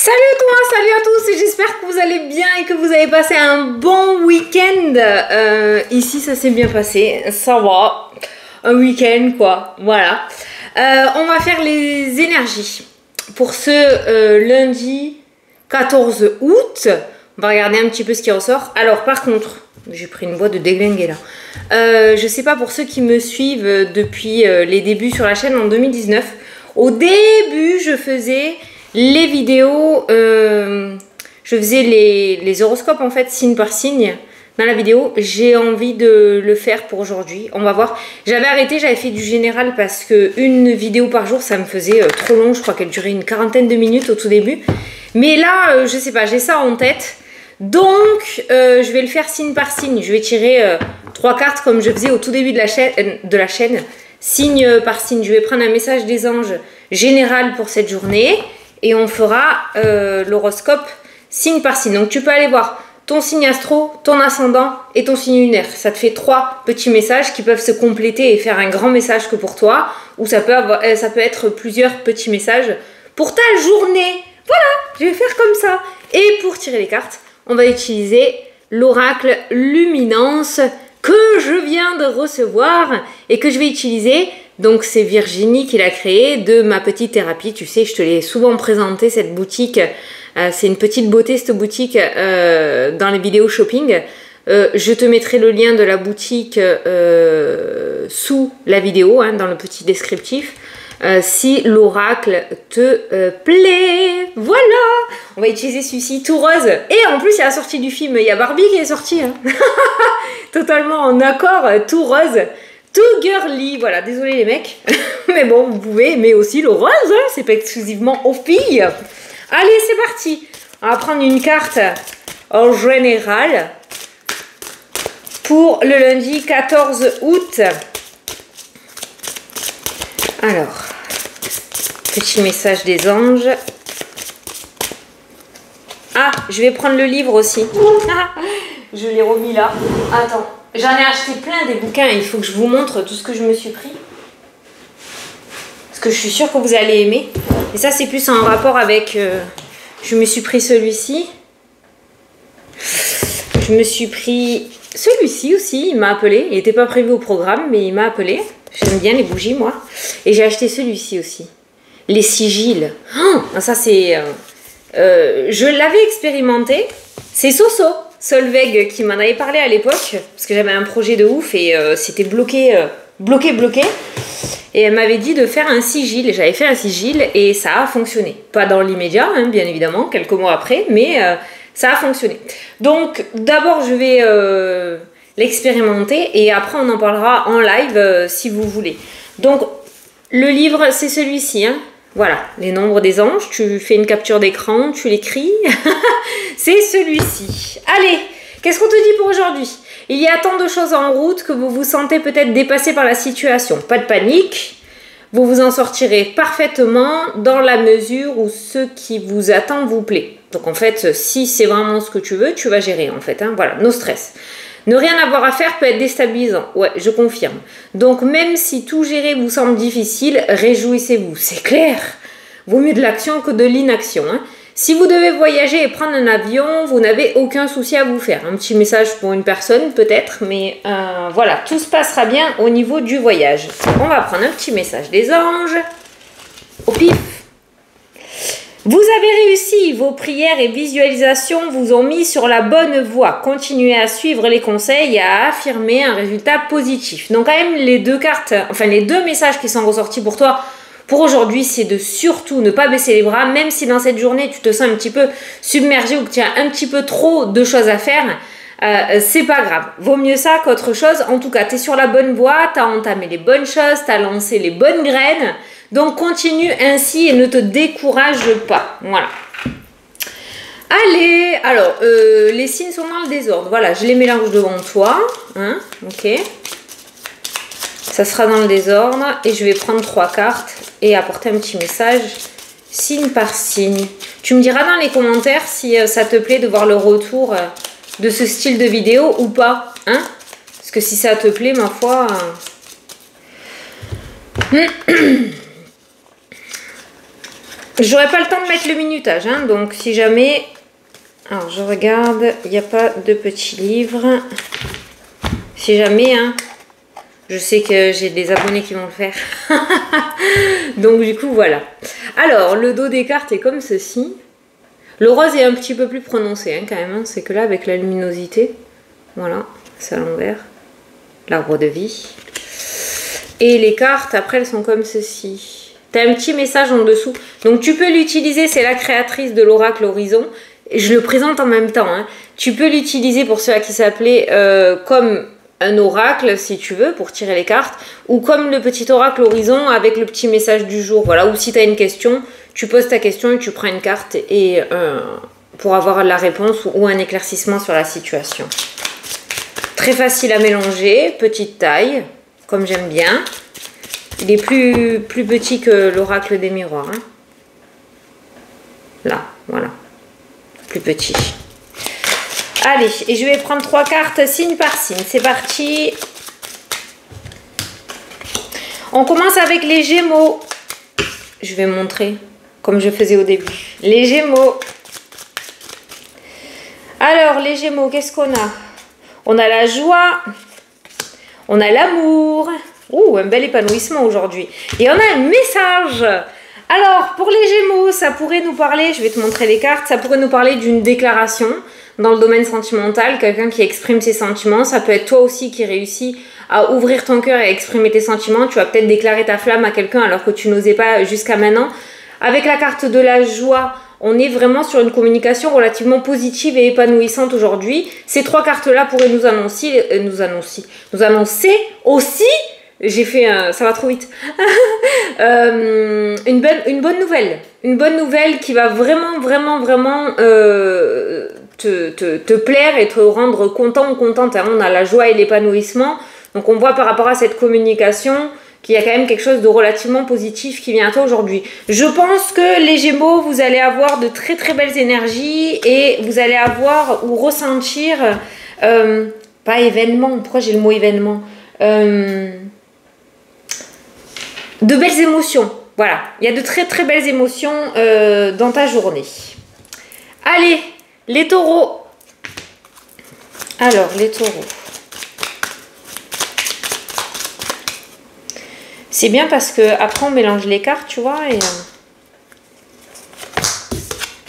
Salut toi, salut à tous, j'espère que vous allez bien et que vous avez passé un bon week-end. Ici ça s'est bien passé, ça va, un week-end quoi, voilà. On va faire les énergies pour ce lundi 14 août. On va regarder un petit peu ce qui ressort. Alors par contre, j'ai pris une boîte de déglinguer là. Je sais pas pour ceux qui me suivent depuis les débuts sur la chaîne en 2019. Au début, je faisais les vidéos, je faisais les horoscopes en fait, signe par signe dans la vidéo. J'ai envie de le faire pour aujourd'hui. On va voir. J'avais arrêté, j'avais fait du général parce que une vidéo par jour, ça me faisait trop long. Je crois qu'elle durait une quarantaine de minutes au tout début. Mais là, je sais pas, j'ai ça en tête. Donc, je vais le faire signe par signe. Je vais tirer 3 cartes comme je faisais au tout début de la chaîne. Signe par signe. Je vais prendre un message des anges général pour cette journée. Et on fera l'horoscope signe par signe. Donc, tu peux aller voir ton signe astro, ton ascendant et ton signe lunaire. Ça te fait 3 petits messages qui peuvent se compléter et faire un grand message que pour toi. Ou ça peut être plusieurs petits messages pour ta journée. Voilà, je vais faire comme ça. Et pour tirer les cartes, on va utiliser l'oracle Luminance que je viens de recevoir et que je vais utiliser. Donc c'est Virginie qui l'a créé de ma petite thérapie. Tu sais, je te l'ai souvent présenté cette boutique. C'est une petite beauté cette boutique dans les vidéos shopping. Je te mettrai le lien de la boutique sous la vidéo, hein, dans le petit descriptif. Si l'oracle te plaît, voilà. On va utiliser celui-ci tout rose. Et en plus, il y a la sortie du film. Il y a Barbie qui est sortie. Hein. Totalement en accord, tout rose. Tout girly, voilà, désolé les mecs, mais bon, vous pouvez aimer aussi le rose, hein, c'est pas exclusivement aux filles. Allez, c'est parti. On va prendre une carte en général pour le lundi 14 août. Alors, petit message des anges. Ah, je vais prendre le livre aussi. Je l'ai remis là. Attends. J'en ai acheté plein des bouquins, il faut que je vous montre tout ce que je me suis pris. Parce que je suis sûre que vous allez aimer. Et ça, c'est plus en rapport avec... je me suis pris celui-ci. Je me suis pris celui-ci aussi, il m'a appelé. Il n'était pas prévu au programme, mais il m'a appelé. J'aime bien les bougies, moi. Et j'ai acheté celui-ci aussi. Les sigils. Oh, ça, c'est... je l'avais expérimenté. C'est Soso Solveig qui m'en avait parlé à l'époque, parce que j'avais un projet de ouf et c'était bloqué. Et elle m'avait dit de faire un sigil. J'avais fait un sigil et ça a fonctionné. Pas dans l'immédiat, hein, bien évidemment, quelques mois après, mais ça a fonctionné. Donc d'abord je vais l'expérimenter et après on en parlera en live si vous voulez. Donc le livre c'est celui-ci, hein. Voilà, les nombres des anges, tu fais une capture d'écran, tu l'écris, c'est celui-ci. Allez, qu'est-ce qu'on te dit pour aujourd'hui? Il y a tant de choses en route que vous vous sentez peut-être dépassé par la situation. Pas de panique, vous vous en sortirez parfaitement dans la mesure où ce qui vous attend vous plaît. Donc en fait, si c'est vraiment ce que tu veux, tu vas gérer en fait, hein. Voilà, no stress. Ne rien avoir à faire peut être déstabilisant. Ouais, je confirme. Donc, même si tout gérer vous semble difficile, réjouissez-vous. C'est clair. Vaut mieux de l'action que de l'inaction. Hein. Si vous devez voyager et prendre un avion, vous n'avez aucun souci à vous faire. Un petit message pour une personne, peut-être. Mais voilà, tout se passera bien au niveau du voyage. On va prendre un petit message des anges. Au pif. Vous avez réussi, vos prières et visualisations vous ont mis sur la bonne voie. Continuez à suivre les conseils et à affirmer un résultat positif. Donc quand même les deux cartes, enfin les deux messages qui sont ressortis pour toi pour aujourd'hui, c'est de surtout ne pas baisser les bras, même si dans cette journée tu te sens un petit peu submergé ou que tu as un petit peu trop de choses à faire. C'est pas grave, vaut mieux ça qu'autre chose. En tout cas, tu es sur la bonne voie, tu as entamé les bonnes choses, tu as lancé les bonnes graines. Donc continue ainsi et ne te décourage pas. Voilà. Allez, alors, les signes sont dans le désordre. Voilà, je les mélange devant toi. Hein, ok. Ça sera dans le désordre. Et je vais prendre 3 cartes et apporter un petit message signe par signe. Tu me diras dans les commentaires si ça te plaît de voir le retour de ce style de vidéo ou pas. Hein, parce que si ça te plaît, ma foi... J'aurai pas le temps de mettre le minutage, hein, donc si jamais... Alors, je regarde, il n'y a pas de petits livres. Si jamais, hein, je sais que j'ai des abonnés qui vont le faire. Donc, du coup, voilà. Alors, le dos des cartes est comme ceci. Le rose est un petit peu plus prononcé, hein, quand même. Hein. C'est que là, avec la luminosité, voilà, c'est à l'envers. L'arbre de vie. Et les cartes, après, elles sont comme ceci. Tu as un petit message en dessous. Donc, tu peux l'utiliser, c'est la créatrice de l'oracle Horizon. Je le présente en même temps. Hein. Tu peux l'utiliser pour ceux à qui s'appelait comme un oracle, si tu veux, pour tirer les cartes. Ou comme le petit oracle Horizon avec le petit message du jour. Voilà, ou si tu as une question, tu poses ta question et tu prends une carte et, pour avoir la réponse ou un éclaircissement sur la situation. Très facile à mélanger, petite taille, comme j'aime bien. Il est plus petit que l'oracle des miroirs. Hein. Là, voilà. Plus petit. Allez, et je vais prendre 3 cartes signe par signe. C'est parti. On commence avec les Gémeaux. Je vais montrer comme je faisais au début. Les Gémeaux. Alors, les Gémeaux, qu'est-ce qu'on a? On a la joie. On a l'amour. Ouh, un bel épanouissement aujourd'hui. Et on a un message. Alors, pour les Gémeaux, ça pourrait nous parler, je vais te montrer les cartes, ça pourrait nous parler d'une déclaration dans le domaine sentimental, quelqu'un qui exprime ses sentiments. Ça peut être toi aussi qui réussis à ouvrir ton cœur et à exprimer tes sentiments. Tu vas peut-être déclarer ta flamme à quelqu'un alors que tu n'osais pas jusqu'à maintenant. Avec la carte de la joie, on est vraiment sur une communication relativement positive et épanouissante aujourd'hui. Ces 3 cartes-là pourraient nous annoncer aussi... J'ai fait ça va trop vite. Une bonne nouvelle. Une bonne nouvelle qui va vraiment te plaire et te rendre content ou contente. Hein. On a la joie et l'épanouissement. Donc on voit par rapport à cette communication qu'il y a quand même quelque chose de relativement positif qui vient à toi aujourd'hui. Je pense que les Gémeaux, vous allez avoir de très très belles énergies et vous allez avoir ou ressentir, pas événement, pourquoi j'ai le mot événement, de belles émotions. Voilà, il y a de très très belles émotions dans ta journée. Allez, les taureaux. Alors, les taureaux. C'est bien parce que après on mélange les cartes, tu vois. Et...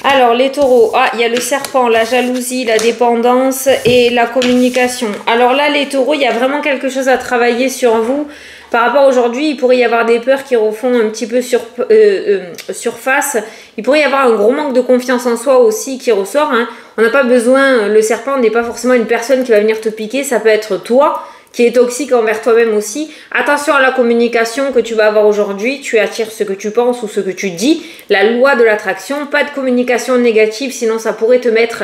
Alors, les taureaux. Ah, il y a le serpent, la jalousie, la dépendance et la communication. Alors là, les taureaux, il y a vraiment quelque chose à travailler sur vous. Par rapport à aujourd'hui, il pourrait y avoir des peurs qui refont un petit peu surface. Il pourrait y avoir un gros manque de confiance en soi aussi qui ressort. Hein. On n'a pas besoin, le serpent n'est pas forcément une personne qui va venir te piquer. Ça peut être toi qui est toxique envers toi-même aussi. Attention à la communication que tu vas avoir aujourd'hui. Tu attires ce que tu penses ou ce que tu dis. La loi de l'attraction, pas de communication négative, sinon ça pourrait te mettre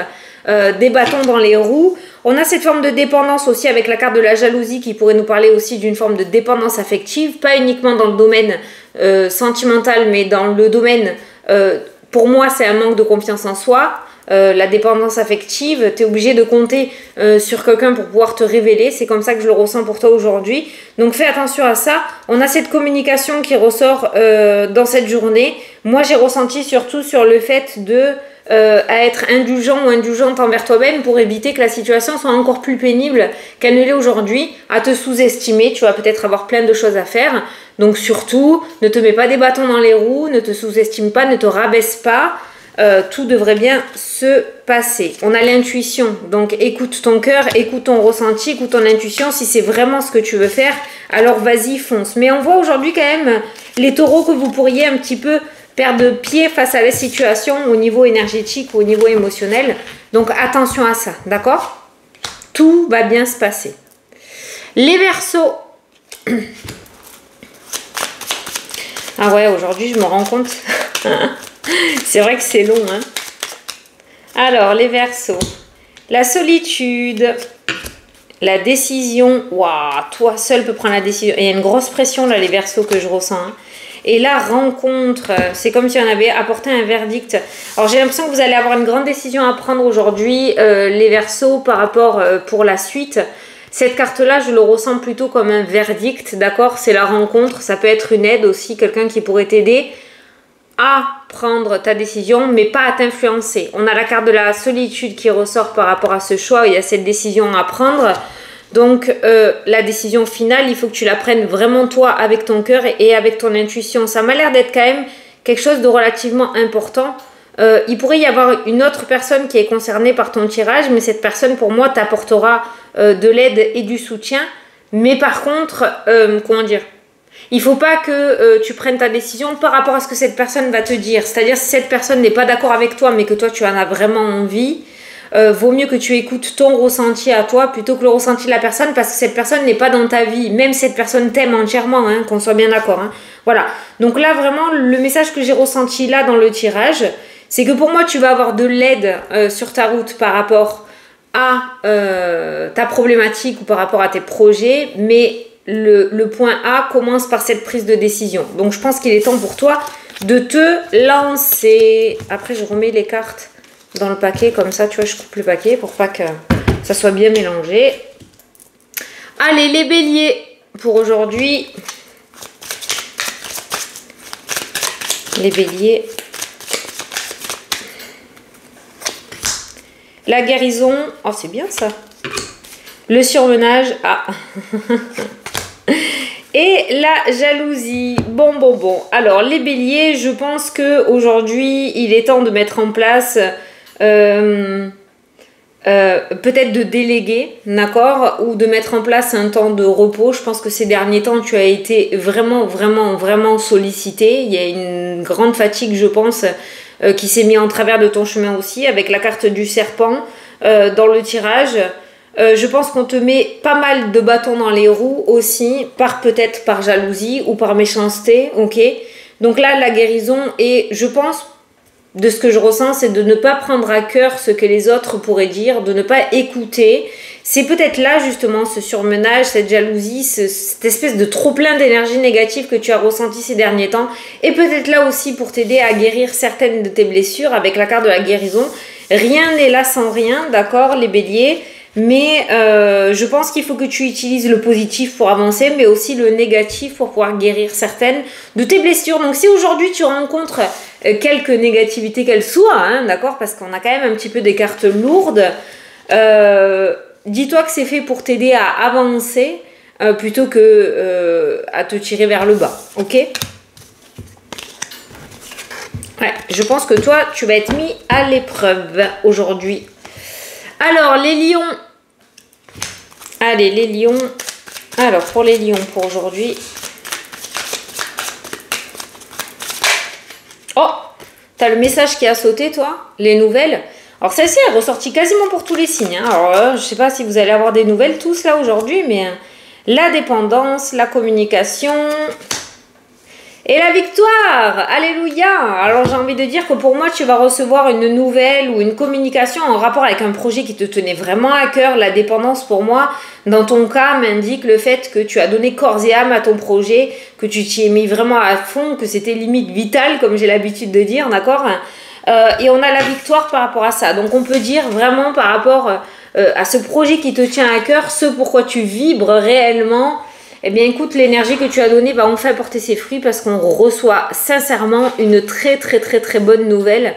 des bâtons dans les roues. On a cette forme de dépendance aussi avec la carte de la jalousie qui pourrait nous parler aussi d'une forme de dépendance affective, pas uniquement dans le domaine sentimental, mais dans le domaine, pour moi, c'est un manque de confiance en soi. La dépendance affective, tu es obligé de compter sur quelqu'un pour pouvoir te révéler. C'est comme ça que je le ressens pour toi aujourd'hui. Donc fais attention à ça. On a cette communication qui ressort dans cette journée. Moi, j'ai ressenti surtout sur le fait de... à être indulgent ou indulgente envers toi-même pour éviter que la situation soit encore plus pénible qu'elle ne l'est aujourd'hui, à te sous-estimer. Tu vas peut-être avoir plein de choses à faire. Donc surtout, ne te mets pas des bâtons dans les roues, ne te sous-estime pas, ne te rabaisse pas. Tout devrait bien se passer. On a l'intuition, donc écoute ton cœur, écoute ton ressenti, écoute ton intuition. Si c'est vraiment ce que tu veux faire, alors vas-y, fonce. Mais on voit aujourd'hui quand même les taureaux que vous pourriez un petit peu perdre pied face à la situation au niveau énergétique ou au niveau émotionnel. Donc attention à ça, d'accord? Tout va bien se passer. Les Verseaux. Ah ouais, aujourd'hui je me rends compte. C'est vrai que c'est long, hein. Alors, les Verseaux. La solitude. La décision. Waouh, toi seul peux prendre la décision. Il y a une grosse pression là, les Verseaux, que je ressens. Hein. Et la rencontre, c'est comme si on avait apporté un verdict. Alors, j'ai l'impression que vous allez avoir une grande décision à prendre aujourd'hui, les Verseaux, par rapport pour la suite. Cette carte-là, je le ressens plutôt comme un verdict, d'accord? C'est la rencontre. Ça peut être une aide aussi, quelqu'un qui pourrait t'aider. à prendre ta décision, mais pas à t'influencer. On a la carte de la solitude qui ressort par rapport à ce choix, il y a cette décision à prendre. Donc, la décision finale, il faut que tu la prennes vraiment toi, avec ton cœur et avec ton intuition. Ça m'a l'air d'être quand même quelque chose de relativement important. Il pourrait y avoir une autre personne qui est concernée par ton tirage, mais cette personne, pour moi, t'apportera de l'aide et du soutien. Mais par contre, comment dire, il faut pas que tu prennes ta décision par rapport à ce que cette personne va te dire. C'est-à-dire, si cette personne n'est pas d'accord avec toi, mais que toi, tu en as vraiment envie, vaut mieux que tu écoutes ton ressenti à toi plutôt que le ressenti de la personne, parce que cette personne n'est pas dans ta vie. Même cette personne t'aime entièrement, hein, qu'on soit bien d'accord. Hein. Voilà. Donc là, vraiment, le message que j'ai ressenti là dans le tirage, c'est que pour moi, tu vas avoir de l'aide sur ta route par rapport à ta problématique ou par rapport à tes projets, mais le point A commence par cette prise de décision. Donc, je pense qu'il est temps pour toi de te lancer. Après, je remets les cartes dans le paquet, comme ça, tu vois, je coupe le paquet pour pas que ça soit bien mélangé. Allez, les béliers, pour aujourd'hui. Les béliers. La guérison, oh c'est bien ça. Le surmenage, ah. Et la jalousie. Bon. Alors les béliers, je pense que aujourd'hui, il est temps de mettre en place peut-être de déléguer, d'accord, ou de mettre en place un temps de repos. Je pense que ces derniers temps, tu as été vraiment sollicité. Il y a une grande fatigue, je pense, qui s'est mis en travers de ton chemin aussi, avec la carte du serpent dans le tirage. Je pense qu'on te met pas mal de bâtons dans les roues aussi, peut-être par jalousie ou par méchanceté, ok. Donc là, la guérison, et je pense, de ce que je ressens, c'est de ne pas prendre à cœur ce que les autres pourraient dire, de ne pas écouter. C'est peut-être là justement ce surmenage, cette jalousie, cette espèce de trop-plein d'énergie négative que tu as ressenti ces derniers temps. Et peut-être là aussi pour t'aider à guérir certaines de tes blessures avec la carte de la guérison. Rien n'est là sans rien, d'accord, les béliers. Mais je pense qu'il faut que tu utilises le positif pour avancer, mais aussi le négatif pour pouvoir guérir certaines de tes blessures. Donc si aujourd'hui tu rencontres quelques négativités qu'elles soient, hein, d'accord, parce qu'on a quand même un petit peu des cartes lourdes, dis-toi que c'est fait pour t'aider à avancer plutôt que à te tirer vers le bas, ok? Ouais, je pense que toi, tu vas être mis à l'épreuve aujourd'hui. Alors, les lions. Allez, les lions. Alors, pour les lions, pour aujourd'hui. Oh, t'as le message qui a sauté, toi? Les nouvelles. Alors, celle-ci est ressortie quasiment pour tous les signes. Hein. Alors, je sais pas si vous allez avoir des nouvelles tous là aujourd'hui, mais la dépendance, la communication... Et la victoire, alléluia. Alors j'ai envie de dire que pour moi tu vas recevoir une nouvelle ou une communication en rapport avec un projet qui te tenait vraiment à cœur. La dépendance pour moi, dans ton cas, m'indique le fait que tu as donné corps et âme à ton projet, que tu t'y es mis vraiment à fond, que c'était limite vital comme j'ai l'habitude de dire, d'accord, et on a la victoire par rapport à ça. Donc on peut dire vraiment par rapport à ce projet qui te tient à cœur, ce pourquoi tu vibres réellement. Eh bien écoute, l'énergie que tu as donnée va enfin porter ses fruits parce qu'on reçoit sincèrement une très bonne nouvelle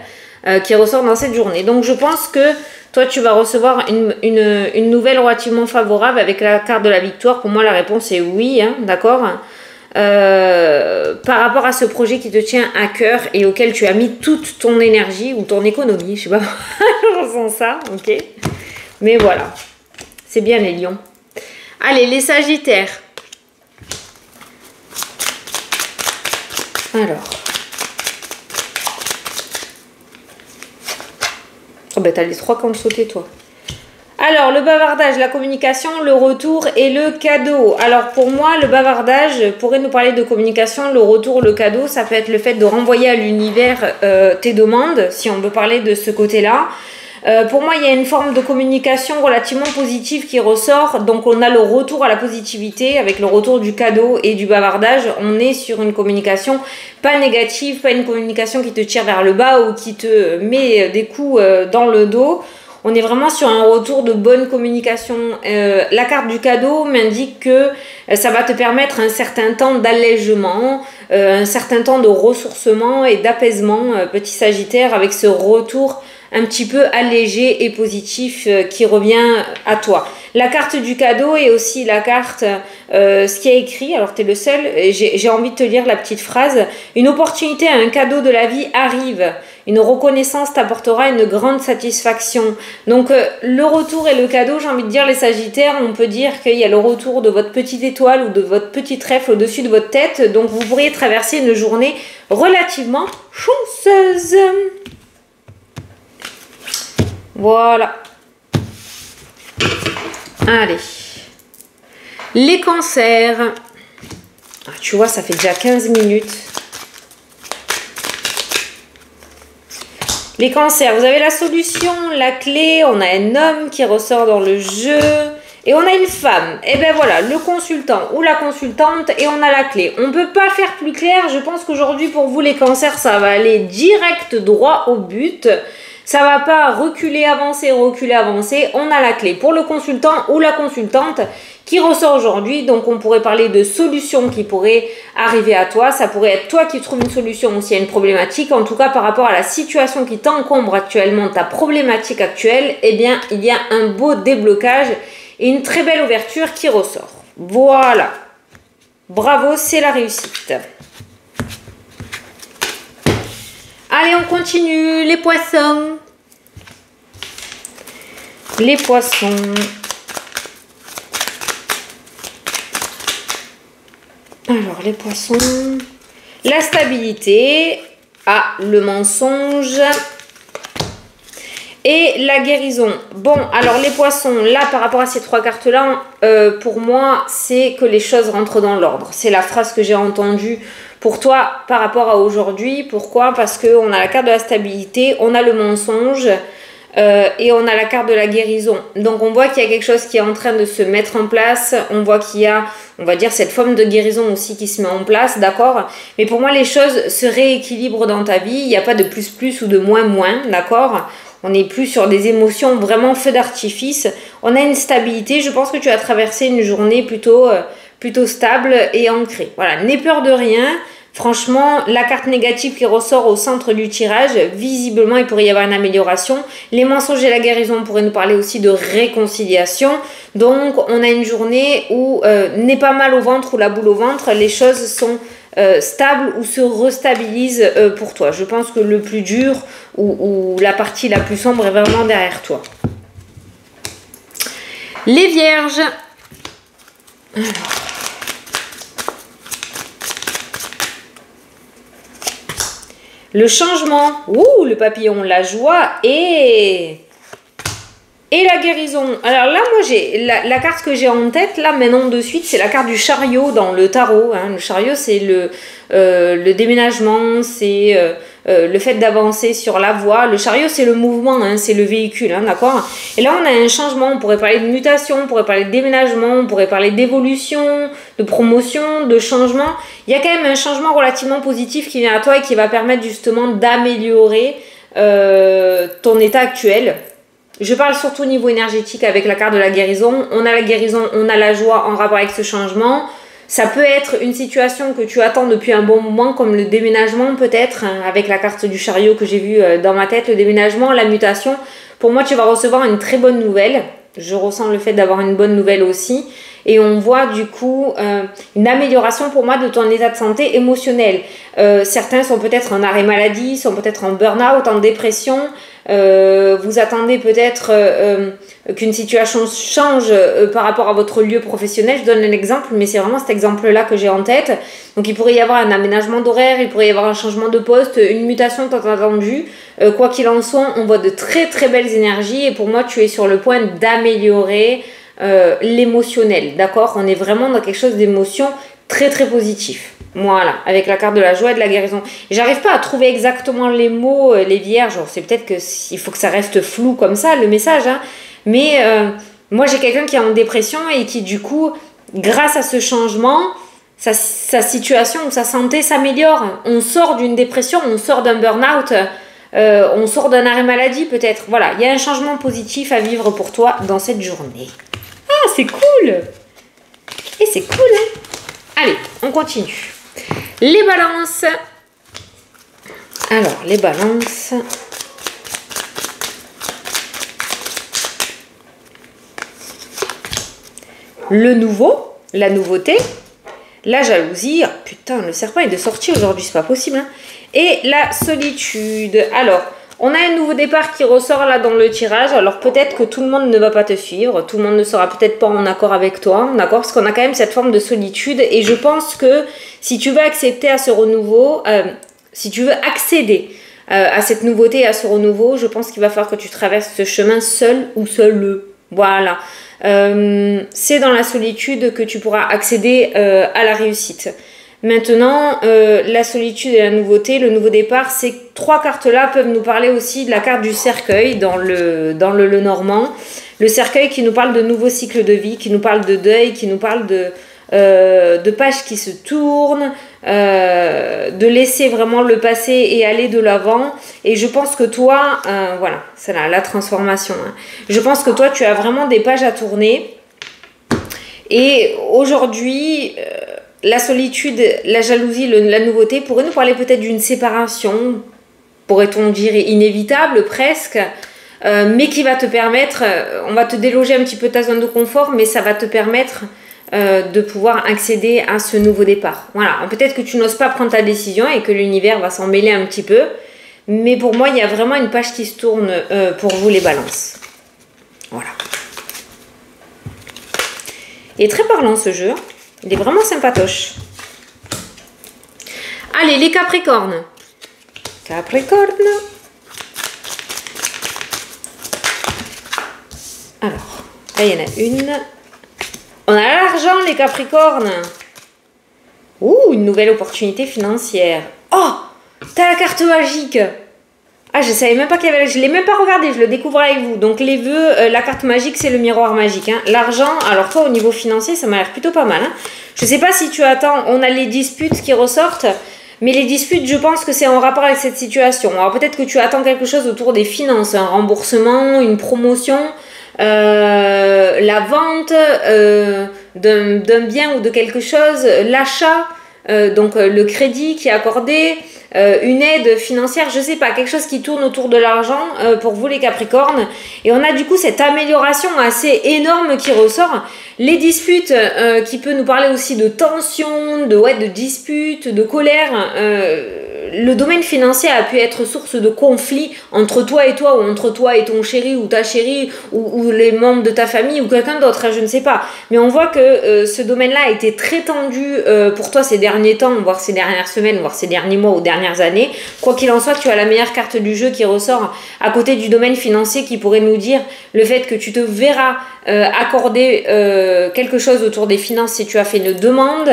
qui ressort dans cette journée. Donc je pense que toi tu vas recevoir une nouvelle relativement favorable avec la carte de la victoire. Pour moi la réponse est oui, hein, d'accord, par rapport à ce projet qui te tient à cœur et auquel tu as mis toute ton énergie ou ton économie, je sais pas, je ressens ça, ok. Mais voilà, c'est bien les lions. Allez, les sagittaires. Alors. Oh ben t'as les trois camps de sauter toi. Alors le bavardage, la communication, le retour et le cadeau. Alors pour moi le bavardage pourrait nous parler de communication, le retour, le cadeau. Ça peut être le fait de renvoyer à l'univers tes demandes, si on veut parler de ce côté-là. Pour moi, il y a une forme de communication relativement positive qui ressort. Donc, on a le retour à la positivité avec le retour du cadeau et du bavardage. On est sur une communication pas négative, pas une communication qui te tire vers le bas ou qui te met des coups dans le dos. On est vraiment sur un retour de bonne communication. La carte du cadeau m'indique que ça va te permettre un certain temps d'allègement, un certain temps de ressourcement et d'apaisement, petit Sagittaire, avec ce retour un petit peu allégé et positif qui revient à toi. La carte du cadeau est aussi la carte, ce qui est écrit, alors tu es le seul, j'ai envie de te lire la petite phrase. Une opportunité, un cadeau de la vie arrive. Une reconnaissance t'apportera une grande satisfaction. Donc le retour et le cadeau, j'ai envie de dire les Sagittaires, on peut dire qu'il y a le retour de votre petite étoile ou de votre petit trèfle au-dessus de votre tête. Donc vous pourriez traverser une journée relativement chanceuse. Voilà. Allez. Les cancers. Ah, tu vois, ça fait déjà 15 minutes. Les cancers, vous avez la solution, la clé. On a un homme qui ressort dans le jeu. Et on a une femme. Et ben voilà, le consultant ou la consultante. Et on a la clé. On ne peut pas faire plus clair. Je pense qu'aujourd'hui, pour vous, les cancers, ça va aller direct droit au but. Ça va pas reculer, avancer, reculer, avancer. On a la clé pour le consultant ou la consultante qui ressort aujourd'hui. Donc, on pourrait parler de solutions qui pourraient arriver à toi. Ça pourrait être toi qui trouves une solution aussi à une problématique. En tout cas, par rapport à la situation qui t'encombre actuellement, ta problématique actuelle, eh bien, il y a un beau déblocage et une très belle ouverture qui ressort. Voilà. Bravo, c'est la réussite. Allez, on continue. Les poissons. Les poissons. Alors, les poissons. La stabilité. Ah, le mensonge. Et la guérison. Bon, alors les poissons, là, par rapport à ces trois cartes-là, pour moi, c'est que les choses rentrent dans l'ordre. C'est la phrase que j'ai entendue pour toi par rapport à aujourd'hui. Pourquoi? Parce qu'on a la carte de la stabilité, on a le mensonge et on a la carte de la guérison. Donc on voit qu'il y a quelque chose qui est en train de se mettre en place. On voit qu'il y a, on va dire, cette forme de guérison aussi qui se met en place, d'accord? Mais pour moi, les choses se rééquilibrent dans ta vie. Il n'y a pas de plus ou de moins, d'accord? On n'est plus sur des émotions vraiment feu d'artifice. On a une stabilité. Je pense que tu as traversé une journée plutôt stable et ancrée. Voilà, n'aie peur de rien. Franchement, la carte négative qui ressort au centre du tirage, visiblement, il pourrait y avoir une amélioration. Les mensonges et la guérison, on pourrait nous parler aussi de réconciliation. Donc, on a une journée où n'est pas mal au ventre ou la boule au ventre. Les choses sont stables ou se restabilisent pour toi. Je pense que le plus dur ou la partie la plus sombre est vraiment derrière toi. Les vierges. Alors. Le changement, ouh, le papillon, la joie et la guérison. Alors là, moi, j'ai la carte que j'ai en tête, là, maintenant de suite, c'est la carte du chariot dans le tarot. Hein. Le chariot, c'est le déménagement, c'est le fait d'avancer sur la voie. Le chariot, c'est le mouvement, hein, c'est le véhicule, hein, d'accord? Et là, on a un changement. On pourrait parler de mutation, on pourrait parler de déménagement, on pourrait parler d'évolution, de promotion, de changement. Il y a quand même un changement relativement positif qui vient à toi et qui va permettre justement d'améliorer ton état actuel. Je parle surtout au niveau énergétique avec la carte de la guérison. On a la guérison, on a la joie en rapport avec ce changement. Ça peut être une situation que tu attends depuis un bon moment, comme le déménagement peut-être, hein, avec la carte du chariot que j'ai vue dans ma tête, le déménagement, la mutation. Pour moi, tu vas recevoir une très bonne nouvelle. Je ressens le fait d'avoir une bonne nouvelle aussi. Et on voit du coup une amélioration pour moi de ton état de santé émotionnel. Certains sont peut-être en arrêt maladie, sont peut-être en burn-out, en dépression. Vous attendez peut-être qu'une situation change par rapport à votre lieu professionnel. Je donne un exemple, mais c'est vraiment cet exemple-là que j'ai en tête. Donc il pourrait y avoir un aménagement d'horaire, il pourrait y avoir un changement de poste, une mutation tant attendue. Quoi qu'il en soit, on voit de très très belles énergies et pour moi tu es sur le point d'améliorer l'émotionnel, d'accord? On est vraiment dans quelque chose d'émotion très très positif. Voilà, avec la carte de la joie et de la guérison. J'arrive pas à trouver exactement les mots, les vierges. C'est peut-être qu'il faut que ça reste flou comme ça, le message. Hein. Mais moi, j'ai quelqu'un qui est en dépression et qui, du coup, grâce à ce changement, sa situation ou sa santé s'améliore. On sort d'une dépression, on sort d'un burn-out. On sort d'un arrêt maladie peut-être. Voilà, il y a un changement positif à vivre pour toi dans cette journée. Ah, c'est cool. Et c'est cool, hein. Allez, on continue. Les balances. Alors, les balances. Le nouveau, la nouveauté, la jalousie. Oh, putain, le serpent est de sortie aujourd'hui, c'est pas possible, hein. Et la solitude. Alors, on a un nouveau départ qui ressort là dans le tirage. Alors peut-être que tout le monde ne va pas te suivre. Tout le monde ne sera peut-être pas en accord avec toi. D'accord? Parce qu'on a quand même cette forme de solitude. Et je pense que si tu veux accepter à ce renouveau, si tu veux accéder à cette nouveauté, à ce renouveau, je pense qu'il va falloir que tu traverses ce chemin seul ou seul. Voilà. C'est dans la solitude que tu pourras accéder à la réussite. Maintenant, la solitude et la nouveauté, le nouveau départ, ces trois cartes-là peuvent nous parler aussi de la carte du cercueil dans le Normand. Le cercueil qui nous parle de nouveaux cycles de vie, qui nous parle de deuil, qui nous parle de pages qui se tournent, de laisser vraiment le passé et aller de l'avant. Et je pense que toi, voilà, c'est la transformation, hein. Je pense que toi, tu as vraiment des pages à tourner. Et aujourd'hui... la solitude, la jalousie, la nouveauté pourrait nous parler peut-être d'une séparation, pourrait-on dire inévitable presque, mais qui va te permettre, on va te déloger un petit peu ta zone de confort, mais ça va te permettre de pouvoir accéder à ce nouveau départ. Voilà, peut-être que tu n'oses pas prendre ta décision et que l'univers va s'en mêler un petit peu, mais pour moi, il y a vraiment une page qui se tourne pour vous les balances. Voilà. Et très parlant ce jeu. Il est vraiment sympatoche. Allez, les Capricornes. Capricorne. Alors, là, il y en a une. On a l'argent, les Capricornes. Ouh, une nouvelle opportunité financière. Oh, t'as la carte magique. Ah, je savais même pas qu'il y avait... Je l'ai même pas regardé, je le découvre avec vous. Donc les vœux, la carte magique, c'est le miroir magique, hein. L'argent, alors toi, au niveau financier, ça m'a l'air plutôt pas mal, hein. Je sais pas si tu attends, on a les disputes qui ressortent, mais les disputes, je pense que c'est en rapport avec cette situation. Alors peut-être que tu attends quelque chose autour des finances, un remboursement, une promotion, la vente d'un bien ou de quelque chose, l'achat, donc le crédit qui est accordé, une aide financière, je sais pas, quelque chose qui tourne autour de l'argent pour vous les Capricornes. Et on a du coup cette amélioration assez énorme qui ressort. Les disputes qui peut nous parler aussi de tension, de disputes, de colère. Le domaine financier a pu être source de conflits entre toi et toi, ou entre toi et ton chéri ou ta chérie, ou les membres de ta famille ou quelqu'un d'autre, hein, je ne sais pas. Mais on voit que ce domaine-là a été très tendu pour toi ces derniers temps, voire ces dernières semaines, voire ces derniers mois ou dernières années. Quoi qu'il en soit, tu as la meilleure carte du jeu qui ressort à côté du domaine financier qui pourrait nous dire le fait que tu te verras accorder quelque chose autour des finances si tu as fait une demande.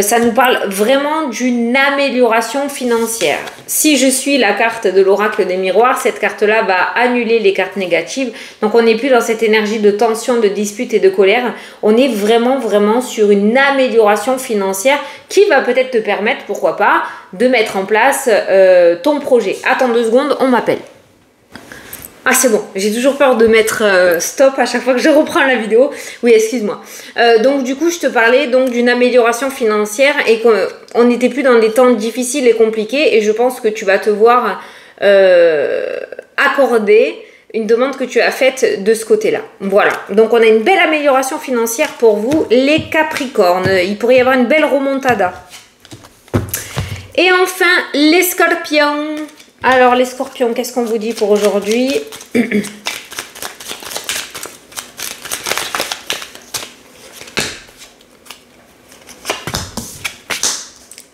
Ça nous parle vraiment d'une amélioration financière. Si je suis la carte de l'oracle des miroirs, cette carte-là va annuler les cartes négatives. Donc on n'est plus dans cette énergie de tension, de dispute et de colère. On est vraiment sur une amélioration financière qui va peut-être te permettre, pourquoi pas, de mettre en place ton projet. Attends 2 secondes, on m'appelle. Ah c'est bon, j'ai toujours peur de mettre stop à chaque fois que je reprends la vidéo. Oui, excuse-moi. Donc du coup, je te parlais donc d'une amélioration financière et qu'on n'était plus dans des temps difficiles et compliqués. Et je pense que tu vas te voir accorder une demande que tu as faite de ce côté-là. Voilà, donc on a une belle amélioration financière pour vous, les Capricornes. Il pourrait y avoir une belle remontada. Et enfin, les Scorpions. Alors les Scorpions, qu'est-ce qu'on vous dit pour aujourd'hui?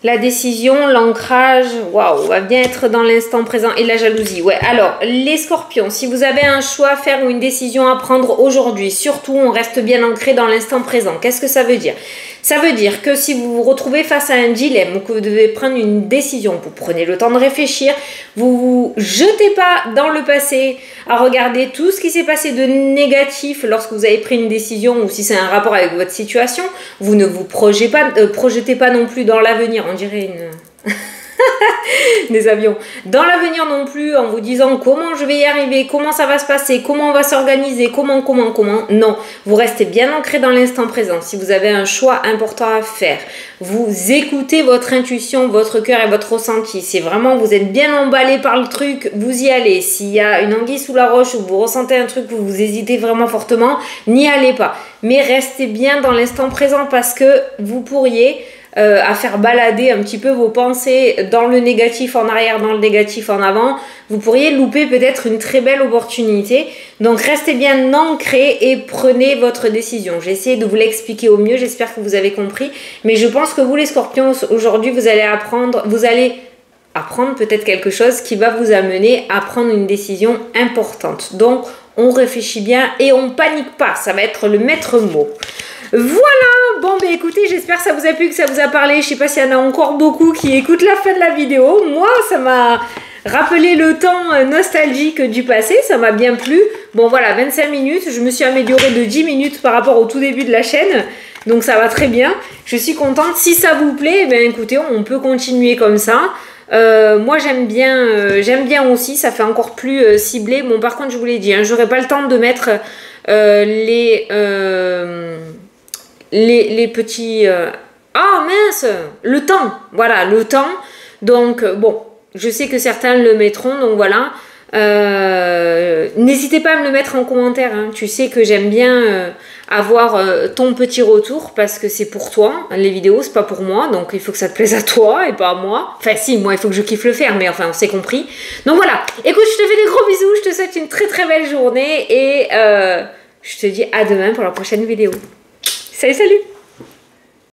La décision, l'ancrage, waouh, va bien être dans l'instant présent et la jalousie. Ouais, alors, les Scorpions, si vous avez un choix à faire ou une décision à prendre aujourd'hui, surtout, on reste bien ancré dans l'instant présent. Qu'est-ce que ça veut dire? Ça veut dire que si vous vous retrouvez face à un dilemme ou que vous devez prendre une décision, vous prenez le temps de réfléchir, vous vous jetez pas dans le passé à regarder tout ce qui s'est passé de négatif lorsque vous avez pris une décision ou si c'est un rapport avec votre situation, vous ne vous projetez pas non plus dans l'avenir, on dirait une... Des avions. Dans l'avenir non plus, en vous disant comment je vais y arriver, comment ça va se passer, comment on va s'organiser, comment. Non, vous restez bien ancré dans l'instant présent. Si vous avez un choix important à faire, vous écoutez votre intuition, votre cœur et votre ressenti. Si vraiment vous êtes bien emballé par le truc, vous y allez. S'il y a une anguille sous la roche ou vous ressentez un truc où vous hésitez vraiment fortement, n'y allez pas. Mais restez bien dans l'instant présent parce que vous pourriez à faire balader un petit peu vos pensées dans le négatif en arrière, dans le négatif en avant, vous pourriez louper peut-être une très belle opportunité. Donc restez bien ancré et prenez votre décision. J'ai essayé de vous l'expliquer au mieux, j'espère que vous avez compris. Mais je pense que vous les scorpions, aujourd'hui vous allez apprendre peut-être quelque chose qui va vous amener à prendre une décision importante. Donc on réfléchit bien et on panique pas, ça va être le maître mot. Voilà, bon ben écoutez, j'espère que ça vous a plu, que ça vous a parlé. Je sais pas s'il y en a encore beaucoup qui écoutent la fin de la vidéo. Moi, ça m'a rappelé le temps nostalgique du passé, ça m'a bien plu. Bon voilà, 25 minutes, je me suis améliorée de 10 minutes par rapport au tout début de la chaîne. Donc ça va très bien, je suis contente. Si ça vous plaît, ben écoutez, on peut continuer comme ça. Moi j'aime bien aussi, ça fait encore plus ciblé. Bon par contre je vous l'ai dit, hein, j'aurai pas le temps de mettre les petits... Ah mince, le temps, voilà, le temps. Donc bon, je sais que certains le mettront, donc voilà. N'hésitez pas à me le mettre en commentaire, hein. Tu sais que j'aime bien avoir ton petit retour parce que c'est pour toi, les vidéos c'est pas pour moi, donc il faut que ça te plaise à toi et pas à moi. Enfin si, moi il faut que je kiffe le faire, mais enfin on s'est compris. Donc voilà, écoute, je te fais des gros bisous, je te souhaite une très très belle journée et je te dis à demain pour la prochaine vidéo. Salut, salut!